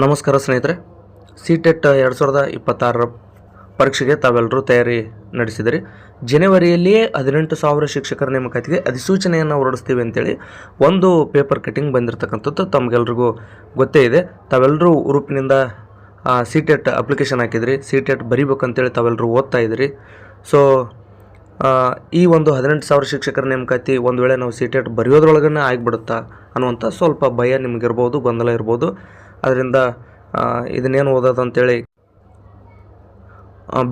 ನಮಸ್ಕಾರ ಸ್ನೇಹಿತರೆ. ಸಿ-ಟೆಟ್ 2026 ಪರೀಕ್ಷೆಗೆ ತಾವೆಲ್ಲರೂ ತಯಾರಿ ನಡೆಸಿದಿರಿ. ಜನವರಿಯಲ್ಲಿಯೇ 18,000 ಶಿಕ್ಷಕರ ನೇಮಕಾತಿಗೆ ಅಧಿಸೂಚನೆಯನ್ನು ಹೊರಡಿಸ್ತೀವಿ ಅಂತೇಳಿ ಒಂದು ಪೇಪರ್ ಕಟಿಂಗ್ ಬಂದಿರತಕ್ಕಂಥದ್ದು ತಮಗೆಲ್ರಿಗೂ ಗೊತ್ತೇ ಇದೆ. ತಾವೆಲ್ಲರೂ ಗ್ರೂಪಿನಿಂದ ಸಿ-ಟೆಟ್ ಅಪ್ಲಿಕೇಶನ್ ಹಾಕಿದ್ರಿ, ಸಿ-ಟೆಟ್ ಬರೀಬೇಕಂತೇಳಿ ತಾವೆಲ್ಲರೂ ಓದ್ತಾ ಇದ್ದೀರಿ. ಸೊ ಈ ಒಂದು 18,000 ಶಿಕ್ಷಕರ ನೇಮಕಾತಿ ಒಂದು ವೇಳೆ ನಾವು ಸಿ-ಟೆಟ್ ಬರೆಯೋದ್ರೊಳಗನೆ ಆಗಿಬಿಡುತ್ತಾ ಅನ್ನುವಂಥ ಸ್ವಲ್ಪ ಭಯ ನಿಮಗಿರ್ಬೋದು, ಗೊಂದಲ ಇರ್ಬೋದು. ಅದರಿಂದ ಇದನ್ನೇನು ಓದೋದು ಅಂತೇಳಿ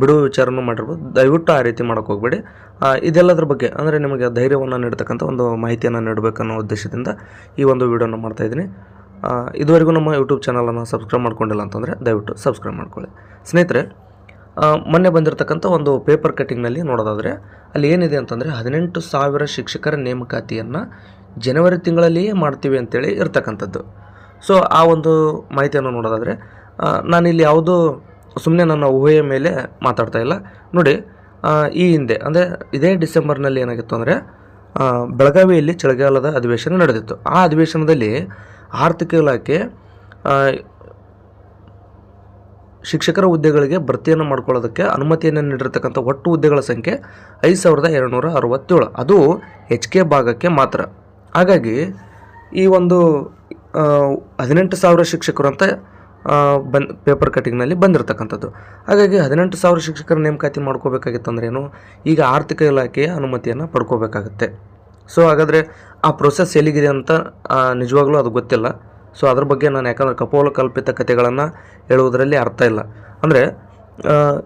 ಬಿಡುವ ವಿಚಾರನೂ ಮಾಡಿರ್ಬೋದು. ದಯವಿಟ್ಟು ಆ ರೀತಿ ಮಾಡೋಕ್ಕೆ ಹೋಗಬೇಡಿ. ಇದೆಲ್ಲದ್ರ ಬಗ್ಗೆ ಅಂದರೆ ನಿಮಗೆ ಧೈರ್ಯವನ್ನು ನೀಡ್ತಕ್ಕಂಥ ಒಂದು ಮಾಹಿತಿಯನ್ನು ನೀಡಬೇಕನ್ನೋ ಉದ್ದೇಶದಿಂದ ಈ ಒಂದು ವಿಡಿಯೋನ ಮಾಡ್ತಾಯಿದ್ದೀನಿ. ಇದುವರೆಗೂ ನಮ್ಮ ಯೂಟ್ಯೂಬ್ ಚಾನಲನ್ನು ಸಬ್ಸ್ಕ್ರೈಬ್ ಮಾಡ್ಕೊಂಡಿಲ್ಲ ಅಂತಂದರೆ ದಯವಿಟ್ಟು ಸಬ್ಸ್ಕ್ರೈಬ್ ಮಾಡ್ಕೊಳ್ಳಿ. ಸ್ನೇಹಿತರೆ, ಮೊನ್ನೆ ಬಂದಿರತಕ್ಕಂಥ ಒಂದು ಪೇಪರ್ ಕಟ್ಟಿಂಗ್ನಲ್ಲಿ ನೋಡೋದಾದರೆ ಅಲ್ಲಿ ಏನಿದೆ ಅಂತಂದರೆ 18,000 ಶಿಕ್ಷಕರ ನೇಮಕಾತಿಯನ್ನು ಜನವರಿ ತಿಂಗಳಲ್ಲಿಯೇ ಮಾಡ್ತೀವಿ ಅಂತೇಳಿ ಇರ್ತಕ್ಕಂಥದ್ದು. ಸೊ ಆ ಒಂದು ಮಾಹಿತಿಯನ್ನು ನೋಡೋದಾದರೆ ನಾನಿಲ್ಲಿ ಯಾವುದೂ ಸುಮ್ಮನೆ ನನ್ನ ಊಹೆಯ ಮೇಲೆ ಮಾತಾಡ್ತಾ ಇಲ್ಲ. ನೋಡಿ, ಈ ಹಿಂದೆ ಅಂದರೆ ಇದೇ ಡಿಸೆಂಬರ್ನಲ್ಲಿ ಏನಾಗಿತ್ತು ಅಂದರೆ ಬೆಳಗಾವಿಯಲ್ಲಿ ಚಳಿಗಾಲದ ಅಧಿವೇಶನ ನಡೆದಿತ್ತು. ಆ ಅಧಿವೇಶನದಲ್ಲಿ ಆರ್ಥಿಕ ಇಲಾಖೆ ಶಿಕ್ಷಕರ ಹುದ್ದೆಗಳಿಗೆ ಭರ್ತಿಯನ್ನು ಮಾಡ್ಕೊಳ್ಳೋದಕ್ಕೆ ಅನುಮತಿಯನ್ನು ನೀಡಿರ್ತಕ್ಕಂಥ ಒಟ್ಟು ಹುದ್ದೆಗಳ ಸಂಖ್ಯೆ 5,267. ಅದು HK ಭಾಗಕ್ಕೆ ಮಾತ್ರ. ಹಾಗಾಗಿ ಈ ಒಂದು 18,000 ಶಿಕ್ಷಕರು ಅಂತ ಪೇಪರ್ ಕಟಿಂಗ್ನಲ್ಲಿ ಬಂದಿರತಕ್ಕಂಥದ್ದು. ಹಾಗಾಗಿ 18,000 ಶಿಕ್ಷಕರ ನೇಮಕಾತಿ ಮಾಡ್ಕೋಬೇಕಾಗಿತ್ತು ಅಂದ್ರೇನು, ಈಗ ಆರ್ಥಿಕ ಇಲಾಖೆಯ ಅನುಮತಿಯನ್ನು ಪಡ್ಕೋಬೇಕಾಗತ್ತೆ. ಸೊ ಹಾಗಾದರೆ ಆ ಪ್ರೊಸೆಸ್ ಎಲ್ಲಿಗಿದೆ ಅಂತ ನಿಜವಾಗ್ಲೂ ಅದು ಗೊತ್ತಿಲ್ಲ. ಸೊ ಅದ್ರ ಬಗ್ಗೆ ನಾನು ಯಾಕಂದರೆ ಕಪೋಲಕಲ್ಪಿತ ಕಥೆಗಳನ್ನು ಹೇಳುವುದರಲ್ಲಿ ಅರ್ಥ ಇಲ್ಲ. ಅಂದರೆ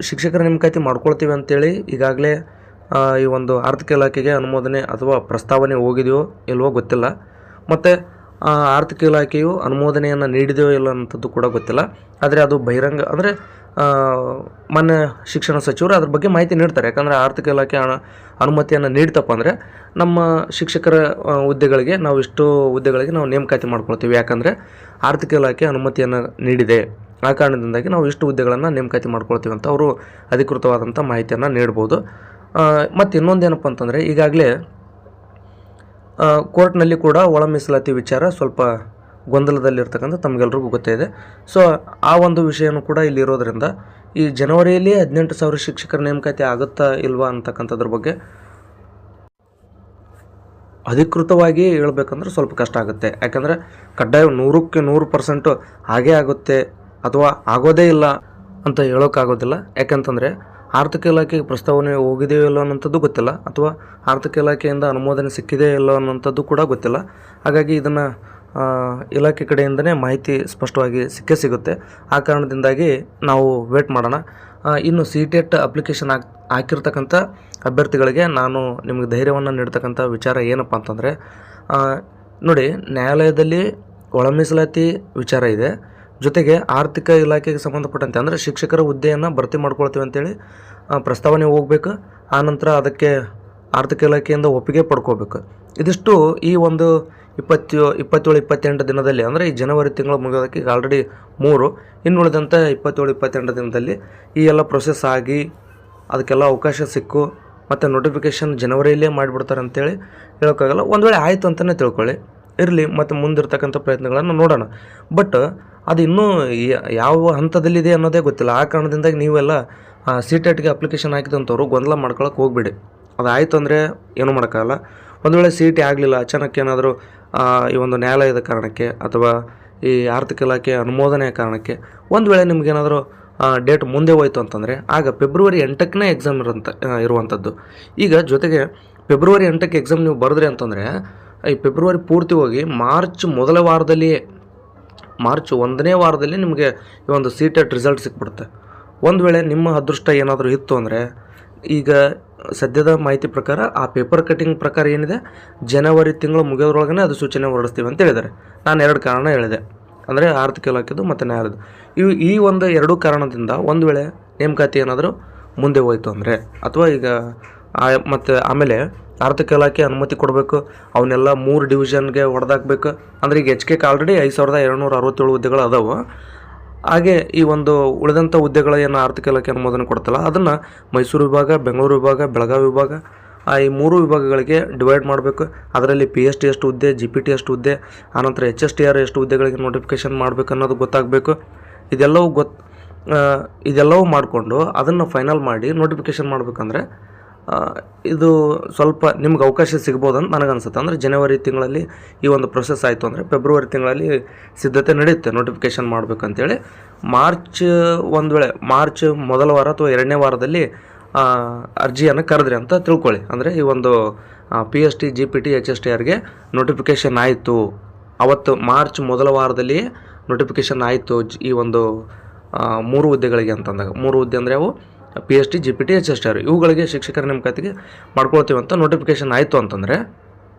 ಶಿಕ್ಷಕರ ನೇಮಕಾತಿ ಮಾಡ್ಕೊಳ್ತೀವಿ ಅಂತೇಳಿ ಈಗಾಗಲೇ ಈ ಒಂದು ಆರ್ಥಿಕ ಇಲಾಖೆಗೆ ಅನುಮೋದನೆ ಅಥವಾ ಪ್ರಸ್ತಾವನೆ ಹೋಗಿದೆಯೋ ಇಲ್ವೋ ಗೊತ್ತಿಲ್ಲ. ಮತ್ತು ಆರ್ಥಿಕ ಇಲಾಖೆಯು ಅನುಮೋದನೆಯನ್ನು ನೀಡಿದೆಯೋ ಇಲ್ಲ ಅನ್ನೋಂಥದ್ದು ಕೂಡ ಗೊತ್ತಿಲ್ಲ. ಆದರೆ ಅದು ಬಹಿರಂಗ ಅಂದರೆ ಮಾನ್ಯ ಶಿಕ್ಷಣ ಸಚಿವರು ಅದ್ರ ಬಗ್ಗೆ ಮಾಹಿತಿ ನೀಡ್ತಾರೆ. ಯಾಕಂದರೆ ಆರ್ಥಿಕ ಇಲಾಖೆ ಅನುಮತಿಯನ್ನು ನೀಡ್ತಪ್ಪ ಅಂದರೆ ನಮ್ಮ ಶಿಕ್ಷಕರ ಹುದ್ದೆಗಳಿಗೆ ನಾವು ಇಷ್ಟು ಹುದ್ದೆಗಳಿಗೆ ನಾವು ನೇಮಕಾತಿ ಮಾಡ್ಕೊಳ್ತೀವಿ, ಯಾಕಂದರೆ ಆರ್ಥಿಕ ಇಲಾಖೆ ಅನುಮತಿಯನ್ನು ನೀಡಿದೆ, ಆ ಕಾರಣದಿಂದಾಗಿ ನಾವು ಇಷ್ಟು ಹುದ್ದೆಗಳನ್ನು ನೇಮಕಾತಿ ಮಾಡ್ಕೊಳ್ತೀವಿ ಅಂತ ಅವರು ಅಧಿಕೃತವಾದಂಥ ಮಾಹಿತಿಯನ್ನು ನೀಡ್ಬೋದು. ಮತ್ತು ಇನ್ನೊಂದೇನಪ್ಪ ಅಂತಂದರೆ ಈಗಾಗಲೇ ಕೋರ್ಟ್ನಲ್ಲಿ ಕೂಡ ಒಳ ಮೀಸಲಾತಿ ವಿಚಾರ ಸ್ವಲ್ಪ ಗೊಂದಲದಲ್ಲಿರ್ತಕ್ಕಂಥ ತಮಗೆಲ್ರಿಗೂ ಗೊತ್ತೇ ಇದೆ. ಸೊ ಆ ಒಂದು ವಿಷಯನೂ ಕೂಡ ಇಲ್ಲಿ ಇರೋದರಿಂದ ಈ ಜನವರಿಯಲ್ಲಿ 18,000 ಶಿಕ್ಷಕರ ನೇಮಕಾತಿ ಆಗುತ್ತಾ ಇಲ್ವಾ ಅಂತಕ್ಕಂಥದ್ರ ಬಗ್ಗೆ ಅಧಿಕೃತವಾಗಿ ಹೇಳ್ಬೇಕಂದ್ರೆ ಸ್ವಲ್ಪ ಕಷ್ಟ ಆಗುತ್ತೆ. ಯಾಕಂದರೆ ಕಡ್ಡಾಯ 100ಕ್ಕೆ 100% ಹಾಗೇ ಆಗುತ್ತೆ ಅಥವಾ ಆಗೋದೇ ಇಲ್ಲ ಅಂತ ಹೇಳೋಕ್ಕಾಗೋದಿಲ್ಲ. ಯಾಕಂತಂದರೆ ಆರ್ಥಿಕ ಇಲಾಖೆಗೆ ಪ್ರಸ್ತಾವನೆ ಹೋಗಿದೆಯೋ ಇಲ್ಲ ಅನ್ನೋಂಥದ್ದು ಗೊತ್ತಿಲ್ಲ, ಅಥವಾ ಆರ್ಥಿಕ ಇಲಾಖೆಯಿಂದ ಅನುಮೋದನೆ ಸಿಕ್ಕಿದೆಯೋ ಇಲ್ಲ ಅನ್ನೋಂಥದ್ದು ಕೂಡ ಗೊತ್ತಿಲ್ಲ. ಹಾಗಾಗಿ ಇದನ್ನು ಇಲಾಖೆ ಕಡೆಯಿಂದನೇ ಮಾಹಿತಿ ಸ್ಪಷ್ಟವಾಗಿ ಸಿಗುತ್ತೆ. ಆ ಕಾರಣದಿಂದಾಗಿ ನಾವು ವೇಟ್ ಮಾಡೋಣ. ಇನ್ನು ಸಿ-ಟೆಟ್ ಅಪ್ಲಿಕೇಶನ್ ಹಾಕಿರ್ತಕ್ಕಂಥ ಅಭ್ಯರ್ಥಿಗಳಿಗೆ ನಾನು ನಿಮಗೆ ಧೈರ್ಯವನ್ನು ನೀಡ್ತಕ್ಕಂಥ ವಿಚಾರ ಏನಪ್ಪ ಅಂತಂದರೆ, ನೋಡಿ, ನ್ಯಾಯಾಲಯದಲ್ಲಿ ಒಳ ಮೀಸಲಾತಿ ವಿಚಾರ ಇದೆ, ಜೊತೆಗೆ ಆರ್ಥಿಕ ಇಲಾಖೆಗೆ ಸಂಬಂಧಪಟ್ಟಂತೆ ಅಂದರೆ ಶಿಕ್ಷಕರ ಹುದ್ದೆಯನ್ನು ಭರ್ತಿ ಮಾಡ್ಕೊಳ್ತೀವಿ ಅಂತೇಳಿ ಪ್ರಸ್ತಾವನೆ ಹೋಗಬೇಕು. ಆನಂತರ ಅದಕ್ಕೆ ಆರ್ಥಿಕ ಇಲಾಖೆಯಿಂದ ಒಪ್ಪಿಗೆ ಪಡ್ಕೋಬೇಕು. ಇದಿಷ್ಟು ಈ ಒಂದು 27-28 ದಿನದಲ್ಲಿ, ಅಂದರೆ ಈ ಜನವರಿ ತಿಂಗಳು ಮುಗಿಯೋದಕ್ಕೆ ಈಗ ಆಲ್ರೆಡಿ 3, ಇನ್ನುಳಿದಂಥ 27-28 ದಿನದಲ್ಲಿ ಈ ಎಲ್ಲ ಪ್ರೊಸೆಸ್ ಆಗಿ ಅದಕ್ಕೆಲ್ಲ ಅವಕಾಶ ಸಿಕ್ಕು ಮತ್ತು ನೋಟಿಫಿಕೇಷನ್ ಜನವರಿಯಲ್ಲೇ ಮಾಡಿಬಿಡ್ತಾರೆ ಅಂತೇಳಿ ಹೇಳೋಕ್ಕಾಗಲ್ಲ. ಒಂದು ವೇಳೆ ಆಯಿತು ಅಂತಲೇ ತಿಳ್ಕೊಳ್ಳಿ, ಇರಲಿ, ಮತ್ತು ಮುಂದಿರ್ತಕ್ಕಂಥ ಪ್ರಯತ್ನಗಳನ್ನು ನೋಡೋಣ. ಬಟ್ ಅದು ಇನ್ನೂ ಯಾವ ಹಂತದಲ್ಲಿದೆ ಅನ್ನೋದೇ ಗೊತ್ತಿಲ್ಲ. ಆ ಕಾರಣದಿಂದಾಗಿ ನೀವೆಲ್ಲ ಸಿ-ಟೆಟ್ಗೆ ಅಪ್ಲಿಕೇಶನ್ ಹಾಕಿದಂಥವ್ರು ಗೊಂದಲ ಮಾಡ್ಕೊಳಕ್ಕೆ ಹೋಗ್ಬೇಡಿ. ಅದು ಆಯಿತು ಅಂದರೆ ಏನೂ ಮಾಡೋಕ್ಕಾಗಲ್ಲ. ಒಂದು ವೇಳೆ ಸಿ-ಟಿ ಆಗಲಿಲ್ಲ, ಅಚಾನಕ್ ಏನಾದರೂ ಈ ಒಂದು ನ್ಯಾಯಾಲಯದ ಕಾರಣಕ್ಕೆ ಅಥವಾ ಈ ಆರ್ಥಿಕ ಇಲಾಖೆ ಅನುಮೋದನೆಯ ಕಾರಣಕ್ಕೆ ಒಂದು ವೇಳೆ ನಿಮಗೇನಾದರೂ ಡೇಟ್ ಮುಂದೆ ಹೋಯಿತು ಅಂತಂದರೆ ಆಗ ಫೆಬ್ರವರಿ 8ನೇ ಎಕ್ಸಾಮ್ ಇರುವಂಥದ್ದು. ಈಗ ಜೊತೆಗೆ ಫೆಬ್ರವರಿ 8ಕ್ಕೆ ಎಕ್ಸಾಮ್ ನೀವು ಬರೆದ್ರಿ ಅಂತಂದರೆ ಈ ಫೆಬ್ರವರಿ ಪೂರ್ತಿ ಹೋಗಿ ಮಾರ್ಚ್ 1ನೇ ವಾರದಲ್ಲಿ ನಿಮಗೆ ಈ ಒಂದು ಸಿ-ಟೆಟ್ ರಿಸಲ್ಟ್ ಸಿಕ್ಬಿಡುತ್ತೆ. ಒಂದು ವೇಳೆ ನಿಮ್ಮ ಅದೃಷ್ಟ ಏನಾದರೂ ಇತ್ತು ಅಂದರೆ ಈಗ ಸದ್ಯದ ಮಾಹಿತಿ ಪ್ರಕಾರ ಆ ಪೇಪರ್ ಕಟಿಂಗ್ ಪ್ರಕಾರ ಏನಿದೆ, ಜನವರಿ ತಿಂಗಳು ಮುಗಿಯೋದ್ರೊಳಗನೆ ಅದು ಸೂಚನೆ ಹೊರಡಿಸ್ತೀವಿ ಅಂತ ಹೇಳಿದ್ದಾರೆ. ನಾನು 2 ಕಾರಣ ಹೇಳಿದೆ, ಅಂದರೆ ಆರ್ಥಿಕ ಇಲಾಖೆದು ಮತ್ತು ನ್ಯಾಯಾಲಯದು. ಈ ಒಂದು 2 ಕಾರಣದಿಂದ ಒಂದು ವೇಳೆ ನೇಮಕಾತಿ ಏನಾದರೂ ಮುಂದೆ ಹೋಯಿತು ಅಂದರೆ, ಅಥವಾ ಈಗ ಮತ್ತು ಆಮೇಲೆ ಆರ್ಥಿಕ ಇಲಾಖೆ ಅನುಮತಿ ಕೊಡಬೇಕು, ಅವನ್ನೆಲ್ಲ 3 ಡಿವಿಷನ್ಗೆ ಹೊಡೆದಾಕಬೇಕು. ಅಂದರೆ ಈಗ HKಗೆ ಆಲ್ರೆಡಿ 5,267 ಹುದ್ದೆಗಳು ಅದಾವೆ. ಹಾಗೆ ಈ ಒಂದು ಉಳಿದಂಥ ಹುದ್ದೆಗಳು ಏನು ಆರ್ಥಿಕ ಇಲಾಖೆ ಅನುಮೋದನೆ ಕೊಡ್ತಲ್ಲ, ಅದನ್ನು ಮೈಸೂರು ವಿಭಾಗ, ಬೆಂಗಳೂರು ವಿಭಾಗ, ಬೆಳಗಾವಿ ವಿಭಾಗ ಈ 3 ವಿಭಾಗಗಳಿಗೆ ಡಿವೈಡ್ ಮಾಡಬೇಕು. ಅದರಲ್ಲಿ PST ಎಷ್ಟು ಹುದ್ದೆ, GPT ಎಷ್ಟು ಹುದ್ದೆ, ಆನಂತರ HSTR ಎಷ್ಟು ಹುದ್ದೆಗಳಿಗೆ ನೋಟಿಫಿಕೇಷನ್ ಮಾಡಬೇಕು ಅನ್ನೋದು ಗೊತ್ತಾಗಬೇಕು. ಇದೆಲ್ಲವೂ ಮಾಡಿಕೊಂಡು ಅದನ್ನು ಫೈನಲ್ ಮಾಡಿ ನೋಟಿಫಿಕೇಷನ್ ಮಾಡಬೇಕಂದ್ರೆ ಇದು ಸ್ವಲ್ಪ ನಿಮ್ಗೆ ಅವಕಾಶ ಸಿಗ್ಬೋದು ಅಂತ ನನಗನ್ಸುತ್ತೆ. ಅಂದರೆ ಜನವರಿ ತಿಂಗಳಲ್ಲಿ ಈ ಒಂದು ಪ್ರೊಸೆಸ್ ಆಯಿತು ಅಂದರೆ ಫೆಬ್ರವರಿ ತಿಂಗಳಲ್ಲಿ ಸಿದ್ಧತೆ ನಡೆಯುತ್ತೆ ನೋಟಿಫಿಕೇಷನ್ ಮಾಡಬೇಕಂತೇಳಿ. ಒಂದು ವೇಳೆ ಮಾರ್ಚ್ ಮೊದಲ ವಾರ ಅಥವಾ 2ನೇ ವಾರದಲ್ಲಿ ಅರ್ಜಿಯನ್ನು ಕರೆದ್ರಿ ಅಂತ ತಿಳ್ಕೊಳ್ಳಿ. ಅಂದರೆ ಈ ಒಂದು PST, GPT, HSTRಗೆ ನೋಟಿಫಿಕೇಷನ್ ಆಯಿತು, ಅವತ್ತು ಮಾರ್ಚ್ ಮೊದಲ ವಾರದಲ್ಲಿ ನೋಟಿಫಿಕೇಷನ್ ಆಯಿತು ಈ ಒಂದು 3 ಹುದ್ದೆಗಳಿಗೆ ಅಂತಂದಾಗ. 3 ಹುದ್ದೆ ಅಂದರೆ ಅವು PST, GPT, HSTR ಇವುಗಳಿಗೆ ಶಿಕ್ಷಕರ ನೇಮಕಾತಿಗೆ ಮಾಡ್ಕೊಳ್ತೀವಿ ಅಂತ ನೋಟಿಫಿಕೇಷನ್ ಆಯಿತು ಅಂತಂದರೆ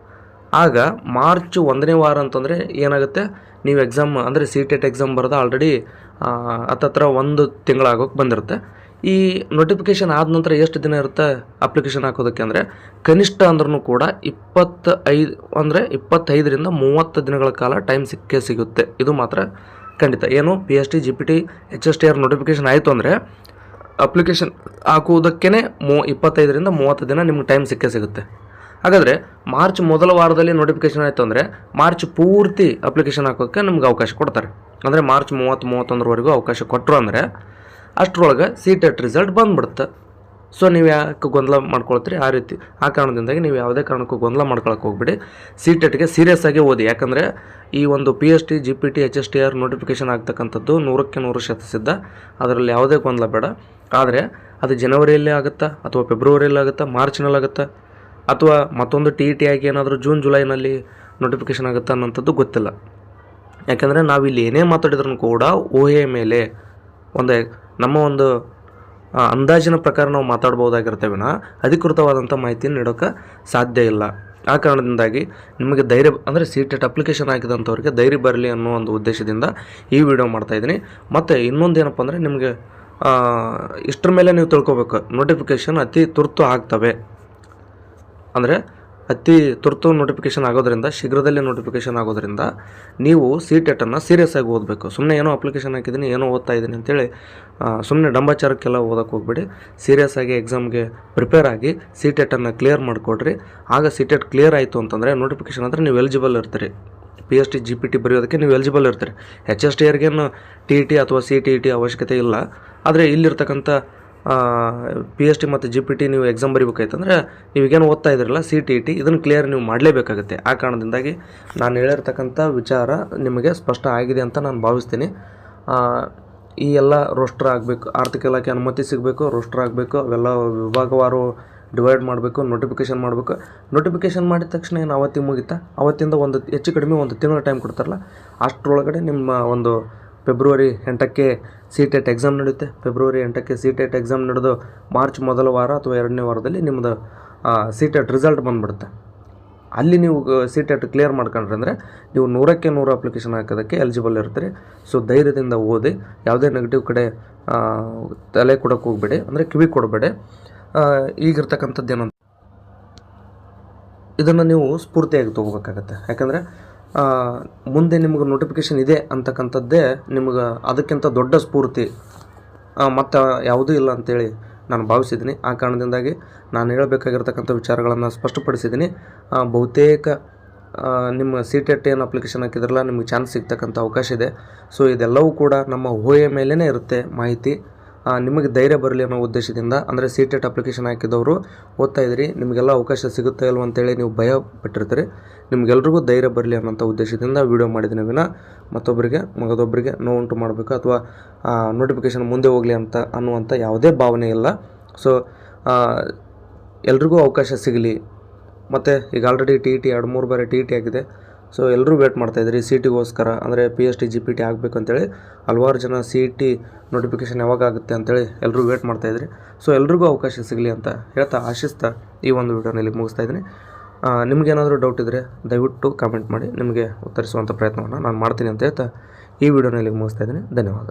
ಆಗ ಮಾರ್ಚ್ 1ನೇ ವಾರ ಅಂತಂದರೆ ಏನಾಗುತ್ತೆ, ನೀವು ಎಕ್ಸಾಮ್ ಅಂದರೆ CTET ಎಕ್ಸಾಮ್ ಬರೆದ ಆಲ್ರೆಡಿ ಹತ್ತತ್ರ 1 ತಿಂಗಳಾಗೋಕ್ಕೆ ಬಂದಿರುತ್ತೆ. ಈ ನೋಟಿಫಿಕೇಷನ್ ಆದ ನಂತರ ಎಷ್ಟು ದಿನ ಇರುತ್ತೆ ಅಪ್ಲಿಕೇಶನ್ ಹಾಕೋದಕ್ಕೆ ಅಂದರೆ ಕನಿಷ್ಠ ಅಂದ್ರೂ ಕೂಡ 25ರಿಂದ 30 ದಿನಗಳ ಕಾಲ ಟೈಮ್ ಸಿಗುತ್ತೆ. ಇದು ಮಾತ್ರ ಖಂಡಿತ. ಏನು PST, GPT, HSTR ನೋಟಿಫಿಕೇಷನ್ ಆಯಿತು ಅಂದರೆ ಅಪ್ಲಿಕೇಶನ್ ಹಾಕುವುದಕ್ಕೇ 25ರಿಂದ 30 ದಿನ ನಿಮ್ಗೆ ಟೈಮ್ ಸಿಗುತ್ತೆ. ಹಾಗಾದರೆ ಮಾರ್ಚ್ ಮೊದಲ ವಾರದಲ್ಲಿ ನೋಟಿಫಿಕೇಷನ್ ಆಯಿತು ಅಂದರೆ ಮಾರ್ಚ್ ಪೂರ್ತಿ ಅಪ್ಲಿಕೇಶನ್ ಹಾಕೋಕ್ಕೆ ನಿಮ್ಗೆ ಅವಕಾಶ ಕೊಡ್ತಾರೆ. ಅಂದರೆ ಮಾರ್ಚ್ 30-31ವರೆಗೂ ಅವಕಾಶ ಕೊಟ್ಟರು ಅಂದರೆ ಅಷ್ಟರೊಳಗೆ CTET ರಿಸಲ್ಟ್ ಬಂದುಬಿಡುತ್ತೆ. ಸೊ ನೀವು ಯಾಕೆ ಗೊಂದಲ ಮಾಡ್ಕೊಳ್ತೀರಿ? ಆ ಕಾರಣದಿಂದಾಗಿ ನೀವು ಯಾವುದೇ ಕಾರಣಕ್ಕೂ ಗೊಂದಲ ಮಾಡ್ಕೊಳಕ್ಕೆ ಹೋಗ್ಬಿಡಿ. CTETಗೆ ಸೀರಿಯಸ್ ಆಗಿ ಓದಿ. ಯಾಕಂದರೆ ಈ ಒಂದು PST, GPT, HSTR ನೋಟಿಫಿಕೇಷನ್ ಆಗ್ತಕ್ಕಂಥದ್ದು 100ಕ್ಕೆ 100% ಸಿದ್ಧ. ಅದರಲ್ಲಿ ಯಾವುದೇ ಗೊಂದಲ ಬೇಡ. ಆದರೆ ಅದು ಜನವರಿಯಲ್ಲಿ ಆಗುತ್ತಾ ಅಥವಾ ಫೆಬ್ರವರಿಯಲ್ಲಿ ಆಗುತ್ತಾ, ಮಾರ್ಚ್ನಲ್ಲಿ ಆಗುತ್ತಾ, ಅಥವಾ ಮತ್ತೊಂದು TET ಆಗಿ ಏನಾದರೂ ಜೂನ್ ಜುಲೈನಲ್ಲಿ ನೋಟಿಫಿಕೇಷನ್ ಆಗುತ್ತಾ ಅನ್ನೋಂಥದ್ದು ಗೊತ್ತಿಲ್ಲ. ಯಾಕಂದರೆ ನಾವಿಲ್ಲಿ ಏನೇ ಮಾತಾಡಿದ್ರೂ ಕೂಡ ಊಹೆಯ ಮೇಲೆ ನಮ್ಮ ಒಂದು ಅಂದಾಜಿನ ಪ್ರಕಾರ ನಾವು ಮಾತಾಡ್ಬೋದಾಗಿರುತ್ತೆ ವಿನಃ ಅಧಿಕೃತವಾದಂಥ ಮಾಹಿತಿಯನ್ನು ನೀಡೋಕ್ಕೆ ಸಾಧ್ಯ ಇಲ್ಲ. ಆ ಕಾರಣದಿಂದಾಗಿ ನಿಮಗೆ ಧೈರ್ಯ ಅಂದರೆ CTET ಅಪ್ಲಿಕೇಶನ್ ಹಾಕಿದಂಥವ್ರಿಗೆ ಧೈರ್ಯ ಬರಲಿ ಅನ್ನೋ ಒಂದು ಉದ್ದೇಶದಿಂದ ಈ ವಿಡಿಯೋ ಮಾಡ್ತಾಯಿದ್ದೀನಿ. ಮತ್ತು ಇನ್ನೊಂದೇನಪ್ಪ ಅಂದರೆ ನಿಮಗೆ ಇಷ್ಟರ ಮೇಲೆ ನೀವು ತಿಳ್ಕೊಬೇಕು, ನೋಟಿಫಿಕೇಷನ್ ಅತಿ ತುರ್ತು ಆಗ್ತವೆ. ಅಂದರೆ ಅತಿ ತುರ್ತು ನೋಟಿಫಿಕೇಷನ್ ಆಗೋದ್ರಿಂದ, ಶೀಘ್ರದಲ್ಲೇ ನೋಟಿಫಿಕೇಷನ್ ಆಗೋದ್ರಿಂದ ನೀವು CTETನ್ನು ಸೀರಿಯಸ್ ಆಗಿ ಓದಬೇಕು. ಸುಮ್ಮನೆ ಏನೋ ಅಪ್ಲಿಕೇಶನ್ ಹಾಕಿದ್ದೀನಿ, ಏನೋ ಓದ್ತಾ ಇದ್ದೀನಿ ಅಂತೇಳಿ ಸುಮ್ಮನೆ ಡಂಬಾಚಾರಕ್ಕೆಲ್ಲ ಓದೋಕ್ಕೆ ಹೋಗ್ಬೇಡಿ. ಸೀರಿಯಸ್ ಆಗಿ ಎಕ್ಸಾಮ್ಗೆ ಪ್ರಿಪೇರ್ ಆಗಿ CTETನ್ನು ಕ್ಲಿಯರ್ ಮಾಡಿಕೊಡ್ರಿ. ಆಗ CTET ಕ್ಲಿಯರ್ ಆಯಿತು ಅಂತಂದರೆ ನೋಟಿಫಿಕೇಷನ್ ಅಂದರೆ ನೀವು ಎಲಿಜಿಬಲ್ ಇರ್ತೀರಿ. PST, GPT ಬರೆಯೋದಕ್ಕೆ ನೀವು ಎಲಿಜಿಬಲ್ ಇರ್ತೀರಿ. HSTRಗೇನು TET ಅಥವಾ CTET ಅವಶ್ಯಕತೆ ಇಲ್ಲ. ಆದರೆ ಇಲ್ಲಿರ್ತಕ್ಕಂಥ PST ಮತ್ತು GPT ನೀವು ಎಕ್ಸಾಮ್ ಬರೀಬೇಕಾಯ್ತಂದ್ರೆ ನೀವೀಗೇನು ಓದ್ತಾ ಇದ್ರಲ್ಲ CTET, ಇದನ್ನು ಕ್ಲಿಯರ್ ನೀವು ಮಾಡಲೇಬೇಕಾಗುತ್ತೆ. ಆ ಕಾರಣದಿಂದಾಗಿ ನಾನು ಹೇಳಿರ್ತಕ್ಕಂಥ ವಿಚಾರ ನಿಮಗೆ ಸ್ಪಷ್ಟ ಆಗಿದೆ ಅಂತ ನಾನು ಭಾವಿಸ್ತೀನಿ. ಈ ಎಲ್ಲ ರೋಸ್ಟರ್ ಆಗಬೇಕು, ಆರ್ಥಿಕ ಇಲಾಖೆ ಅನುಮತಿ ಸಿಗಬೇಕು, ರೋಸ್ಟರ್ ಆಗಬೇಕು, ಅವೆಲ್ಲ ವಿಭಾಗವಾರು ಡಿವೈಡ್ ಮಾಡಬೇಕು, ನೋಟಿಫಿಕೇಷನ್ ಮಾಡಬೇಕು. ನೋಟಿಫಿಕೇಷನ್ ಮಾಡಿದ ತಕ್ಷಣ ಏನು ಅವತ್ತಿಗೆ ಮುಗಿತಾ? ಅವತ್ತಿಂದ ಹೆಚ್ಚು ಕಡಿಮೆ 1 ತಿಂಗಳ ಟೈಮ್ ಕೊಡ್ತಾರಲ್ಲ, ಅಷ್ಟರೊಳಗಡೆ ನಿಮ್ಮ ಒಂದು ಫೆಬ್ರವರಿ 8ಕ್ಕೆ CTET ಎಕ್ಸಾಮ್ ನಡೆಯುತ್ತೆ. ಫೆಬ್ರವರಿ 8ಕ್ಕೆ CTET ಎಕ್ಸಾಮ್ ನಡೆದು ಮಾರ್ಚ್ ಮೊದಲ ವಾರ ಅಥವಾ 2ನೇ ವಾರದಲ್ಲಿ ನಿಮ್ಮದು CTET ರಿಸಲ್ಟ್ ಬಂದುಬಿಡುತ್ತೆ. ಅಲ್ಲಿ ನೀವು CTET ಕ್ಲಿಯರ್ ಮಾಡ್ಕೊಂಡ್ರೆ ಅಂದರೆ ನೀವು 100ಕ್ಕೆ 100 ಅಪ್ಲಿಕೇಶನ್ ಹಾಕೋದಕ್ಕೆ ಎಲಿಜಿಬಲ್ ಇರ್ತೀರಿ. ಸೊ ಧೈರ್ಯದಿಂದ ಓದಿ, ಯಾವುದೇ ನೆಗೆಟಿವ್ ಕಡೆ ತಲೆ ಕೊಡೋಕ್ಕೆ ಹೋಗಬೇಡಿ, ಅಂದರೆ ಕಿವಿ ಕೊಡಬೇಡಿ. ಈಗಿರ್ತಕ್ಕಂಥದ್ದು ಏನಂತ ಇದನ್ನು ನೀವು ಸ್ಫೂರ್ತಿಯಾಗಿ ತೊಗೋಬೇಕಾಗತ್ತೆ. ಯಾಕಂದರೆ ಮುಂದೆ ನಿಮಗೆ ನೋಟಿಫಿಕೇಷನ್ ಇದೆ ಅಂತಕ್ಕಂಥದ್ದೇ ನಿಮ್ಗೆ ಅದಕ್ಕಿಂತ ದೊಡ್ಡ ಸ್ಫೂರ್ತಿ ಮತ್ತು ಯಾವುದೂ ಇಲ್ಲ ಅಂತೇಳಿ ನಾನು ಭಾವಿಸಿದ್ದೀನಿ. ಆ ಕಾರಣದಿಂದಾಗಿ ನಾನು ಹೇಳಬೇಕಾಗಿರ್ತಕ್ಕಂಥ ವಿಚಾರಗಳನ್ನು ಸ್ಪಷ್ಟಪಡಿಸಿದ್ದೀನಿ. ಬಹುತೇಕ ನಿಮ್ಮ CTET ಏನು ಅಪ್ಲಿಕೇಶನ್ ಹಾಕಿದ್ರಲ್ಲ, ನಿಮಗೆ ಚಾನ್ಸ್ ಸಿಗ್ತಕ್ಕಂಥ ಅವಕಾಶ ಇದೆ. ಸೊ ಇದೆಲ್ಲವೂ ಕೂಡ ನಮ್ಮ ಊಹೆಯ ಮೇಲೇ ಇರುತ್ತೆ ಮಾಹಿತಿ. ನಿಮಗೆ ಧೈರ್ಯ ಬರಲಿ ಅನ್ನೋ ಉದ್ದೇಶದಿಂದ, ಅಂದರೆ CTET ಅಪ್ಲಿಕೇಶನ್ ಹಾಕಿದವರು ಓದ್ತಾ ಇದ್ದೀರಿ, ನಿಮಗೆಲ್ಲ ಅವಕಾಶ ಸಿಗುತ್ತಾ ಇಲ್ವ ಅಂತೇಳಿ ನೀವು ಭಯ ಪಟ್ಟಿರ್ತೀರಿ. ನಿಮಗೆಲ್ರಿಗೂ ಧೈರ್ಯ ಬರಲಿ ಅನ್ನೋಂಥ ಉದ್ದೇಶದಿಂದ ವಿಡಿಯೋ ಮಾಡಿದ್ದೀನಿ ವಿನಃ ಮಗದೊಬ್ಬರಿಗೆ ನೋವುಂಟು ಮಾಡಬೇಕು ಅಥವಾ ನೋಟಿಫಿಕೇಷನ್ ಮುಂದೆ ಹೋಗಲಿ ಅನ್ನುವಂಥ ಯಾವುದೇ ಭಾವನೆ ಇಲ್ಲ. ಸೊ ಎಲ್ರಿಗೂ ಅವಕಾಶ ಸಿಗಲಿ. ಮತ್ತು ಈಗ ಆಲ್ರೆಡಿ TET 2-3 ಬಾರಿ TET ಆಗಿದೆ. ಸೊ ಎಲ್ಲರೂ ವೇಟ್ ಮಾಡ್ತಾಯಿದ್ರಿ CETಗೋಸ್ಕರ, ಅಂದರೆ PST, GPT ಆಗಬೇಕಂತೇಳಿ ಹಲವಾರು ಜನ CET ನೋಟಿಫಿಕೇಷನ್ ಯಾವಾಗ ಆಗುತ್ತೆ ಅಂತೇಳಿ ಎಲ್ಲರೂ ವೇಟ್ ಮಾಡ್ತಾಯಿದ್ರಿ. ಸೊ ಎಲ್ರಿಗೂ ಅವಕಾಶ ಸಿಗಲಿ ಅಂತ ಹೇಳ್ತಾ ಆಶಿಸ್ತಾ ಈ ಒಂದು ವಿಡಿಯೋನಲ್ಲಿ ಮುಗಿಸ್ತಾ ಇದ್ದೀನಿ. ನಿಮಗೇನಾದರೂ ಡೌಟ್ ಇದ್ದರೆ ದಯವಿಟ್ಟು ಕಾಮೆಂಟ್ ಮಾಡಿ, ನಿಮಗೆ ಉತ್ತರಿಸುವಂಥ ಪ್ರಯತ್ನವನ್ನು ನಾನು ಮಾಡ್ತೀನಿ ಅಂತ ಹೇಳ್ತಾ ಈ ವಿಡಿಯೋನಲ್ಲಿ ಮುಗಿಸ್ತಾ ಇದ್ದೀನಿ. ಧನ್ಯವಾದ.